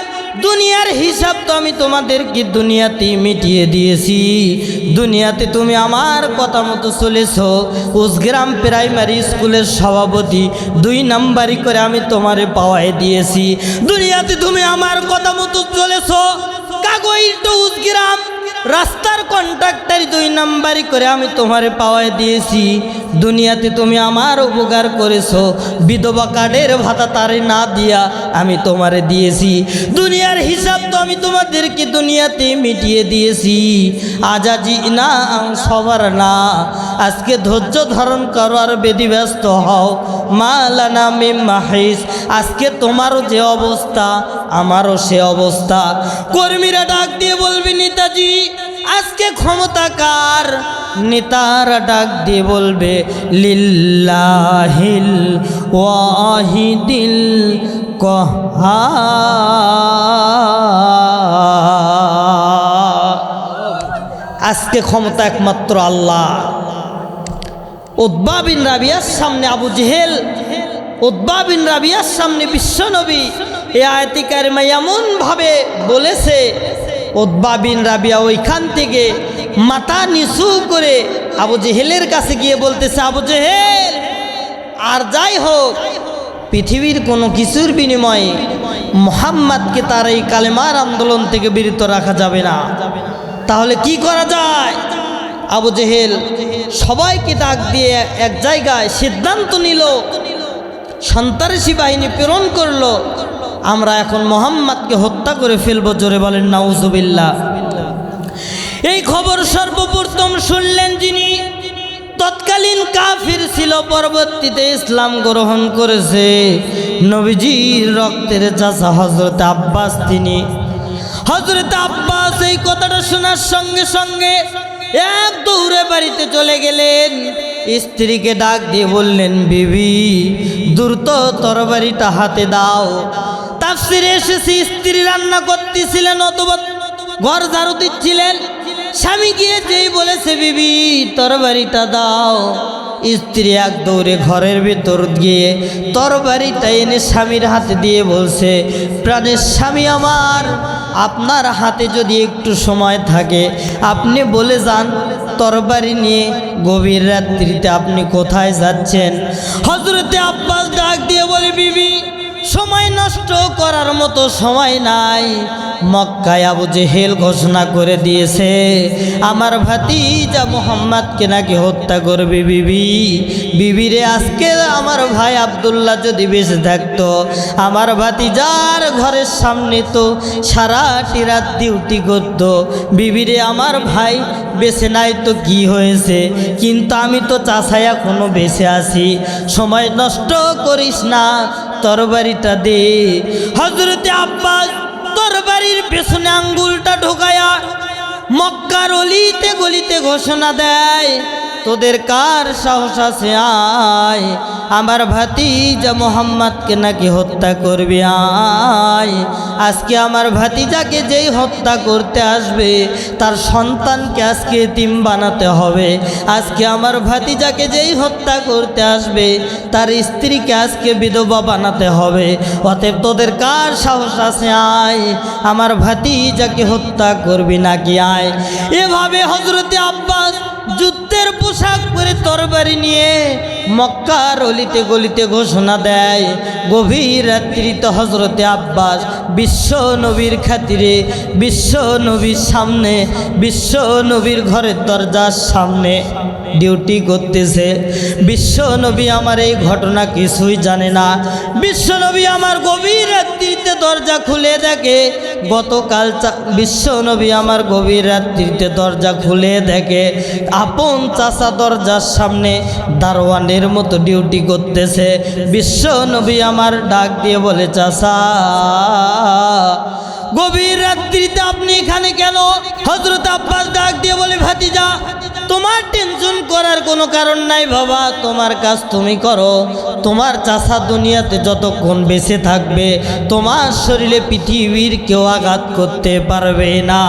দুনিয়ার হিসাব তো আমি তোমাদেরকে দুনিয়াতে মিটিয়ে দিয়েছি, দুনিয়াতে তুমি আমার কথা মতো চলেছো, উসগ্রাম প্রাইমারি স্কুলের সভাপতি 2 নাম্বারি করে আমি তোমারে পাওয়ায় দিয়েছি, দুনিয়াতে তুমি আমার কথা মতো চলেছো, কাগজ তো উসগ্রাম রাস্তার কন্ট্রাক্টর 2 নাম্বারি করে আমি তোমারে পাওয়ায় দিয়েছি, দুনিয়াতে তুমি আমার উপকার করেছো, বিধবা কার্ডের ভাতা তারে না দিয়া আমি তোমারে দিয়েছি, দুনিয়ার হিসাব তো আমি তোমাদেরকে দুনিয়াতে মিটিয়ে দিয়েছি। আজাজি না সবার না, আজকে ধৈর্য ধারণ করো আর বেদিব্যস্ত হও, মালানা মিম মাহিস, আজকে তোমারও যে অবস্থা আমারও সে অবস্থা। কর্মীরা ডাক দিয়ে বলবি নেতাজি আজকে ক্ষমতা কার? নেতারা ডাক দিয়ে বলবে লিল্লাহিল ওয়াহিদিল কাহ্হার, আজকে ক্ষমতা একমাত্র আল্লাহ। উতবা বিন রাবিয়ার সামনে আবু জেহেল, উতবা বিন রাবিয়ার সামনে বিশ্বনবী এই আয়াতে কারিমা এমন ভাবে বলেছে, উতবা বিন রাবিয়া ওইখান থেকে মাথা নিচু করে আবু জেহেলের কাছে গিয়ে বলতেছে, আবু জেহেল আর যাই হোক পৃথিবীর কোনো কিছুর বিনিময়ে মুহাম্মদকে তার এই কালেমার আন্দোলন থেকে বিরত রাখা যাবে না, তাহলে কি করা যায়? আবু জেহেল সবাইকে ডাক দিয়ে এক জায়গায় সিদ্ধান্ত নিল, সন্ত্রাসী বাহিনী প্রেরণ করলো, আমরা এখন মুহাম্মদকে হত্যা করে ফেলবো। জোরে বলেন নাউজুবিল্লাহ। এই খবর সর্বপ্রথম শুনলেন যিনি তৎকালীন কাফির ছিল, পরবর্তীতে ইসলাম গ্রহণ করেছে, নবীজির রক্তের চাচা হযরত আব্বাস। তিনি হযরত আব্বাস এই কথাটা শোনার সঙ্গে সঙ্গে এক দৌড়ে বাড়িতে চলে গেলেন, স্ত্রীকে ডাক দিয়ে বললেন বিবি দ্রুত তরবারিটা হাতে দাও। তাফসিরে এসেছে স্ত্রী রান্না করতেছিলেন অথবা ঘর ঝাড়ু দিচ্ছিলেন, স্বামী গিয়ে যেই বলেছে বিবি তরবারিটা দাও, স্ত্রী এক দৌড়ে ঘরের ভিতর গিয়ে তরবারিটা এনে স্বামীর হাতে দিয়ে বলছে, প্রাণের স্বামী আমার, আপনার হাতে যদি একটু সময় থাকে আপনি বলে যান তরবারি নিয়ে গভীর রাত্রিতে আপনি কোথায় যাচ্ছেন? হযরতে আব্বাস ডাক দিয়ে বলে বিবি সময় নষ্ট করার মতো সময় নাই, মক্কায় আবু জেহেল ঘোষণা করে দিয়েছে আমার ভাতিজা মুহাম্মদকে নাকি হত্যা করবে। বিবিরে আজকে আমার ভাই আব্দুল্লাহ যদি বেঁচে থাকতো, আমার ভাতিজার ঘরের সামনে তো সারাটি রাত ডিউটি করত, বিবিরে আমার ভাই বেঁচে নাই তো কি হয়েছে, কিন্তু আমি তো চাচাই এখনো বেঁচে আছি, সময় নষ্ট করিস না, তরবারিটা দে। হযরতে আব্বাস তরবারির পেছনে আঙ্গুলটা ঢোকায়া মক্কার অলিতে গলিতে ঘোষণা দেয়, তোদের কার সাহস আছে আয় আমার ভাতিজা মুহাম্মদকে নাকি হত্যা করবি, আয় আজকে আমার ভাতিজাকে যেই হত্যা করতে আসবে তার সন্তানকে আজকে এতিম বানাতে হবে, আজকে আমার ভাতিজাকে যেই হত্যা করতে আসবে তার স্ত্রীকে আজকে বিধবা বানাতে হবে, অতএব তোদের কার সাহস আছে আয় আমার ভাতিজাকে হত্যা করবি নাকি আয়। এভাবে হযরতে আব্বাস যুদ্ধের পোশাক পরে তরবারি নিয়ে মক্কার অলিতে গলিতে ঘোষণা দেয়, গভীর রাত্রিতে হজরতে আব্বাস বিশ্ব নবীর খাতিরে বিশ্ব নবীর সামনে বিশ্ব নবীর ঘরের দরজার সামনে ডিউটি করতেছে। বিশ্ব নবী আমার এই ঘটনা কিছুই জানে না। বিশ্ব নবী আমার গভীর রাত্রিতে দরজা খুলে দেখে, গতকাল বিশ্ব নবী আমার গভীর রাত্রিতে দরজা খুলে দেখে আপন চাচা দরজার সামনে দারোয়ানের মতো ডিউটি করতেছে। বিশ্ব নবী আমার ডাক দিয়ে বলে, চাচা গভীর রাত্রিতে আপনি এখানে কেন? হযরত আব্বাস ডাক দিয়ে বলে, ভাতিজা তোমার টেনশন করার কোনো কারণ নাই বাবা, তোমার কাজ তুমি করো। তোমার চাচা দুনিয়াতে যতক্ষণ বেঁচে থাকবে তোমার শরীরে পৃথিবীর কেউ আঘাত করতে পারবে না।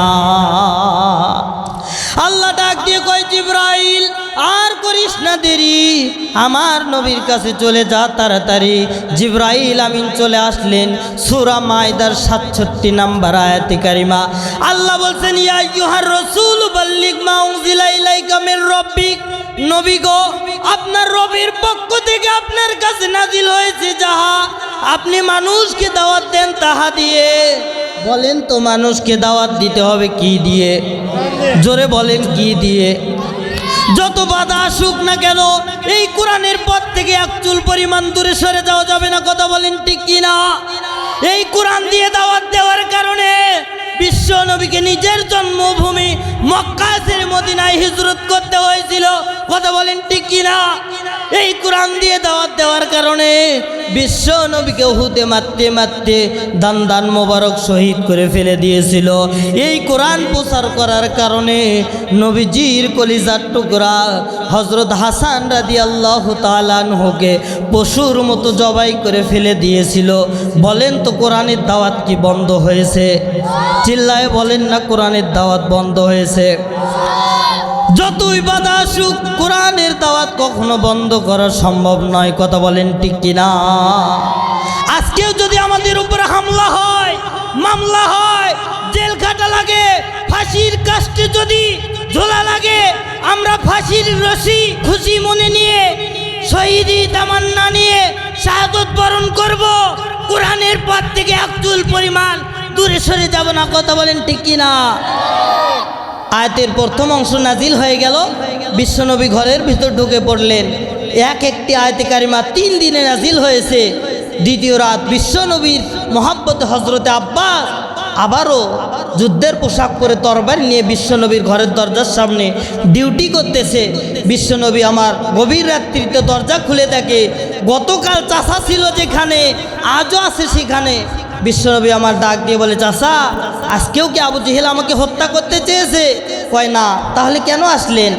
আল্লাহ ডাক দিয়ে কয়, জিবরাইল আর করিস না দেরি, আমার নবীর কাছে চলে যা তাড়াতাড়ি। জিবরাইল আমিন চলে আসলেন। সূরা মায়দার 67 নম্বর আয়াতে কারিমা আল্লাহ বলছেন, ইয়া আইয়ুহার রাসূল বাল্লিগ মা উনজিলা ইলাইকা মির রাব্বিক। নবী গো, আপনার রবের পক্ষ থেকে আপনার কাছে নাজিল হয়েছে যাহা, আপনি মানুষকে দাওয়াত দেন তাহা দিয়ে। বলেন তো মানুষকে দাওয়াত দিতে হবে কি দিয়ে? জোরে বলেন কি দিয়ে? যত বাধা আসুক না কেন এই কোরআনের পথ থেকে এক চুল পরিমাণ দূরে সরে যাওয়া যাবে না। কথা বলেন ঠিক কিনা? এই কোরআন দিয়ে দাওয়াত দেওয়ার কারণে বিশ্ব নবীকে নিজের জন্মভূমি মক্কা ছেড়ে মদিনায় হিজরত করতে হয়েছিল। কথা বলেন ঠিক কিনা? এই কোরআন দিয়ে দাওয়াত দেওয়ার কারণে বিশ্ব নবীকে উহুদে মারতে মারতে দান দান মোবারক শহীদ করে ফেলে দিয়েছিল। এই কোরআন প্রচার করার কারণে নবীজির কলিজার টুকরা হযরত হাসান রাদিয়াল্লাহু তাআলা আনহুকে পশুর মতো জবাই করে ফেলে দিয়েছিল। বলেন তো কোরআনের দাওয়াত কি বন্ধ হয়েছে? চিল্লায় বলেন না কোরআনের দাওয়াত বন্ধ হয়েছে? যতই বাধা আসুক কোরআনের দাওয়াত কখনো বন্ধ করা সম্ভব নয়। কথা বলেন ঠিক কিনা? আজকেও যদি আমাদের উপরে হামলা হয়, মামলা হয়, জেল খাটা লাগে, ফাঁসির কাস্টে যদি ঝোলা লাগে, আমরা ফাঁসির রশি খুশি মনে নিয়ে শহীদি তামান্না নিয়ে শাহাদত বরণ করব। কোরআনের পথ থেকে এক চুল পরিমাণ দূরে সরে যাব না। কথা বলেন ঠিক কিনা? আয়াতের প্রথম অংশ নাজিল হয়ে গেল, বিশ্বনবী ঘরের ভিতর ঢুকে পড়লেন। একটি আয়াতে কারিমা 3 দিনে নাজিল হয়েছে। দ্বিতীয় রাত বিশ্বনবীর মহব্বতে হযরতে আব্বাস আবারও যুদ্ধের পোশাক পরে তরবারি নিয়ে বিশ্বনবীর ঘরের দরজার সামনে ডিউটি করতেছে। বিশ্বনবী আমার গভীর রাত্রিতে দরজা খুলে দেখে গতকাল চাচা ছিল যেখানে আজও আছে সেখানে। বিশ্বনবী আমার ডাক দিয়ে বলে, চাচা আজকেও কি আবু জেহেল আমাকে হত্যা করতে চেয়েছে? কয় না। তাহলে কেন আসলেন?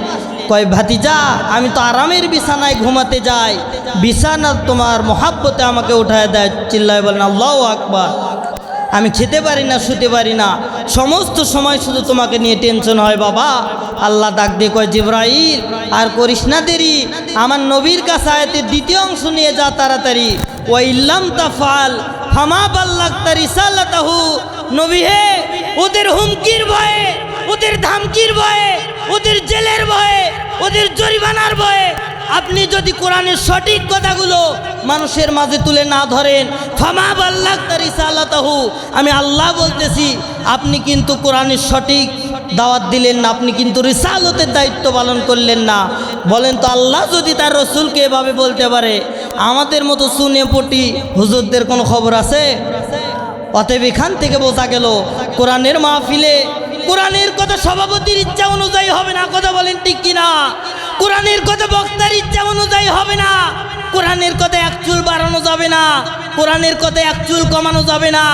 কয় ভাতিজা আমি তো আরামের বিছানায় ঘুমাতে যাই, বিছানা তোমার মহাব্বতে আমাকে উঠায় দেয়। চিল্লায় বলেন আল্লাহু আকবার। আমি খেতে পারি না, শুতে পারি না, সমস্ত সময় শুধু তোমাকে নিয়ে টেনশন হয় বাবা। আল্লাহ ডাক দিয়ে কয়, জিবরাইল আর করিস না দেরি, আমার নবীর কাছে আয়াতের দ্বিতীয় অংশ নিয়ে যা তাড়াতাড়ি। ওয়া ইল্লাম তাফআল ফামা বাল্লাগতা রিসালাতাহু। নবী হে, ওদের হুমকির ভয়ে, ওদের ধামকির ভয়ে, ওদের জেলের ভয়ে, ওদের জরিমানার ভয়ে আপনি যদি কোরআনের সঠিক কথাগুলো মানুষের মাঝে তুলে না ধরেন, ফামা বাল্লাগতা রিসালাতাহু, আমি আল্লাহ বলতেছি আপনি কিন্তু কোরআনের সঠিক দাওয়াত দিলেন না, আপনি কিন্তু রিসালতের দায়িত্ব পালন করলেন না। বলেন তো আল্লাহ যদি তার রসুলকে এভাবে বলতে পারে, আমাদের মতো শুনে পটি হুজুরদের কোনো খবর আছে? অতএব এখান থেকে বোঝা গেল কোরআনের মাহফিলে কোরআনের কথা সভাপতির ইচ্ছা অনুযায়ী হবে না। কথা বলেন ঠিক কিনা? কোরআনের কথা বক্তার ইচ্ছা অনুযায়ী হবে না। কোরআনের কথা এক চুল বাড়ানো যাবে না, কোরআনের কথা এক চুল কমানো যাবে না।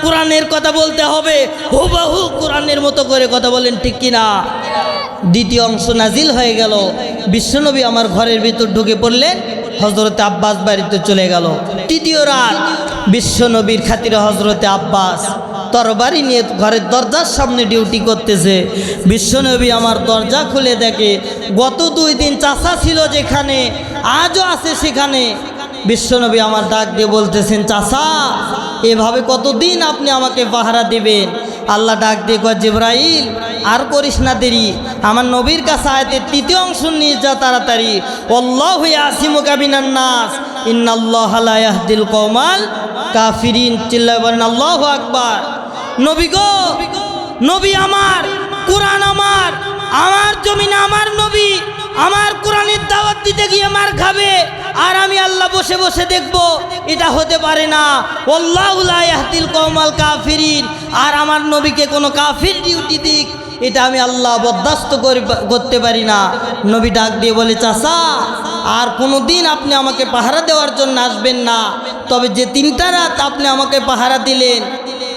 কোরআনের কথা বলতে হবে হুবহু কোরআনের মতো করে। কথা বলেন ঠিক কিনা? দ্বিতীয় অংশ নাজিল হয়ে গেল। বিশ্বনবী আমার ঘরের ভিতর ঢুকে পড়লেন, হযরতে আব্বাস বাড়িতে চলে গেল। তৃতীয় রাত বিশ্বনবীর খাতিরে হযরতে আব্বাস তরবারি নিয়ে ঘরের দরজার সামনে ডিউটি করতেছে। বিশ্বনবী আমার দরজা খুলে দেখে গত 2 দিন চাচা ছিল যেখানে আজও আছে সেখানে। বিশ্বনবী আমার ডাক দিয়ে বলতেছেন, চাচা এভাবে কতদিন আপনি আমাকে পাহারা দিবেন? আল্লাহ ডাক দিয়ে কয়, জিবরাইল আর করিস না দেরি, আমার নবীর কাছে আয়াতের তৃতীয় অংশ নিয়ে যা তাড়াতাড়ি। আল্লাহু ইয়াসিমুকা মিনান নাস ইন্নাল্লাহা লা ইয়াহদিল কওমাল কাফিরিন। চিল্লায় বলেন আল্লাহু আকবার। নবী গো, নবী আমার, কোরআন আমার, আমার জমিনে আমার নবী আমার কোরআনের দাওয়াত দিতে গিয়ে মার খাবে আর আমি আল্লাহ বসে বসে দেখব, এটা হতে পারে না। আল্লাহু লা ইয়াহদিল কওমাল কাফিরিন, আর আমার নবীকে কোনো কাফির ডিউটি দিক, এটা আমি আল্লাহ বরদাস্ত করতে পারি না। নবী ডাক দিয়ে বলে, চাচা আর কোনো দিন আপনি আমাকে পাহারা দেওয়ার জন্য আসবেন না, তবে যে 3টা রাত আপনি আমাকে পাহারা দিলেন,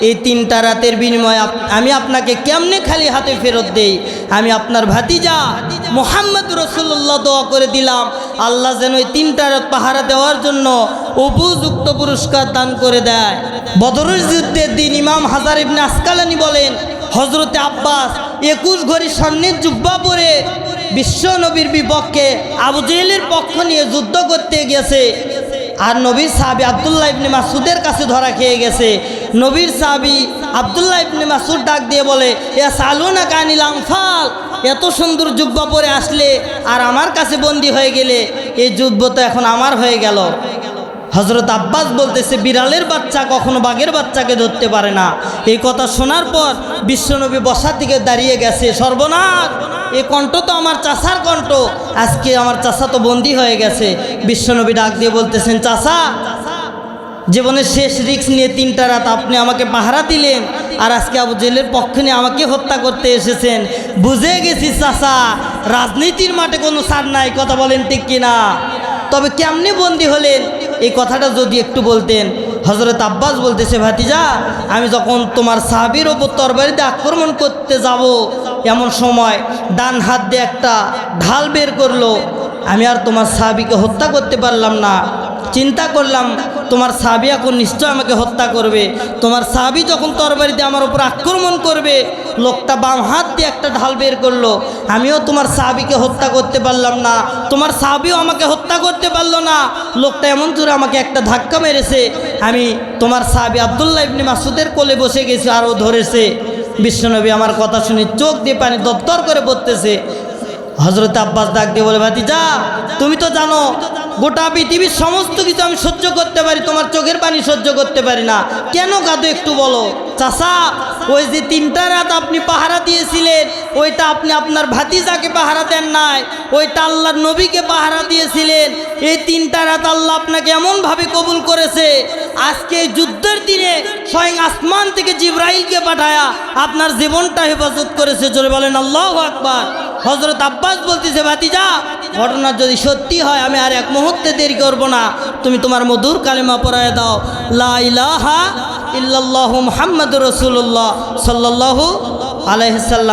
এই 3টা রাতের বিনিময়ে আমি আপনাকে কেমনে খালি হাতে ফেরত দেই। আমি আপনার ভাতিজা মুহাম্মদ রাসূলুল্লাহ দোয়া করে দিলাম, আল্লাহ যেন এই 3টা রাত পাহারা দেওয়ার জন্য উপযুক্ত পুরস্কার দান করে দেয়। বদরের যুদ্ধের দিন ইমাম হাজার ইবনে আসকালানি বলেন, হযরতে আব্বাস 21 ঘড়ি স্বর্ণের জুব্বা পরে বিশ্ব নবীর বিপক্ষে আবু জেহেলের পক্ষ নিয়ে যুদ্ধ করতে গেছে, আর নবীর সাহাবী আব্দুল্লাহ ইবনে মাসউদের কাছে ধরা খেয়ে গেছে। নবীর সাহাবী আব্দুল্লাহ ইবনে মাসউদ ডাক দিয়ে বলে, ইয়া সালুনা কানিল আনফাল, এত সুন্দর জুব্বা পরে আসলে আর আমার কাছে বন্দী হয়ে গেলে, এই যুদ্ধ তো এখন আমার হয়ে গেল। হযরত আব্বাস বলতেছে, বিড়ালের বাচ্চা কখনো বাঘের বাচ্চাকে ধরতে পারে না। এই কথা শোনার পর বিশ্বনবী বসার দিকে দাঁড়িয়ে গেছে, সর্বনাশ, এই কণ্ঠ তো আমার চাচার কণ্ঠ, আজকে আমার চাচা তো বন্দী হয়ে গেছে। বিশ্বনবী ডাক দিয়ে বলতেছেন, চাচা জীবনের শেষ রিস্ক নিয়ে 3টা রাত আপনি আমাকে পাহারা দিলেন, আর আজকে আবু জেহেলের পক্ষ নিয়ে আমাকে হত্যা করতে এসেছেন। বুঝে গেছি চাচা, রাজনীতির মাঠে কোনো ছাড় নাই, কথা বলেন ঠিক কিনা? তবে কেমনে বন্দী হলেন এই কথাটা যদি একটু বলতেন। হযরত আব্বাস বলতেছে, ভাতিজা আমি যখন তোমার সাহাবীর ওপর তরবারিতে আক্রমণ করতে যাব, এমন সময় ডান হাত দিয়ে একটা ঢাল বের করলো, আমি আর তোমার সাহাবীকে হত্যা করতে পারলাম না। চিন্তা করলাম তোমার সাহাবী এখন নিশ্চয় আমাকে হত্যা করবে। তোমার সাহাবী যখন তরবারিতে আমার উপর আক্রমণ করবে, লোকটা বাম হাত দিয়ে একটা ঢাল বের করলো, আমিও তোমার সাহাবীকে হত্যা করতে পারলাম না, তোমার সাহাবীও আমাকে হত্যা করতে পারলো না। লোকটা এমন জোরে আমাকে একটা ধাক্কা মেরেছে, আমি তোমার সাহাবী আব্দুল্লাহ ইবনে মাসউদের কোলে বসে গেছি, আর ও ধরেছে। বিশ্বনবী আমার কথা শুনে চোখ দিয়ে পানি দরদর করে পড়তেছে। হযরত আব্বাস ডাক দিয়ে বলে, ভাতিজা তুমি তো জানো গোটা পৃথিবীর সমস্ত কিছু আমি সহ্য করতে পারি, তোমার চোখের পানি সহ্য করতে পারি না, কেন কাঁদো একটু বলো। চাচা ওই যে 3টা রাত আপনি পাহারা দিয়েছিলেন, ওইটা আপনি আপনার ভাতিজাকে পাহারা দেন নাই, ওইটা আল্লাহর নবীকে পাহারা দিয়েছিলেন। এই 3টা রাত আল্লাহ আপনাকে এমনভাবে কবুল করেছে, আজকে যুদ্ধের দিনে স্বয়ং আসমান থেকে জিবরাইলকে পাঠায়া আপনার জীবনটা হেফাজত করেছে। জোরে বলেন আল্লাহু আকবার। হযরত আব্বাস বলতেছে, ভাতিজা ঘটনা যদি সত্যি হয় আমি আর এক মুহূর্তে দেরি করব না, তুমি তোমার মধুর কালেমা পড়ায় দাও, লা ইলাহা ইল্লাল্লাহু মুহাম্মাদুর রাসূলুল্লাহ সাল্লাল্লাহু আলাইহি সাল্লাম।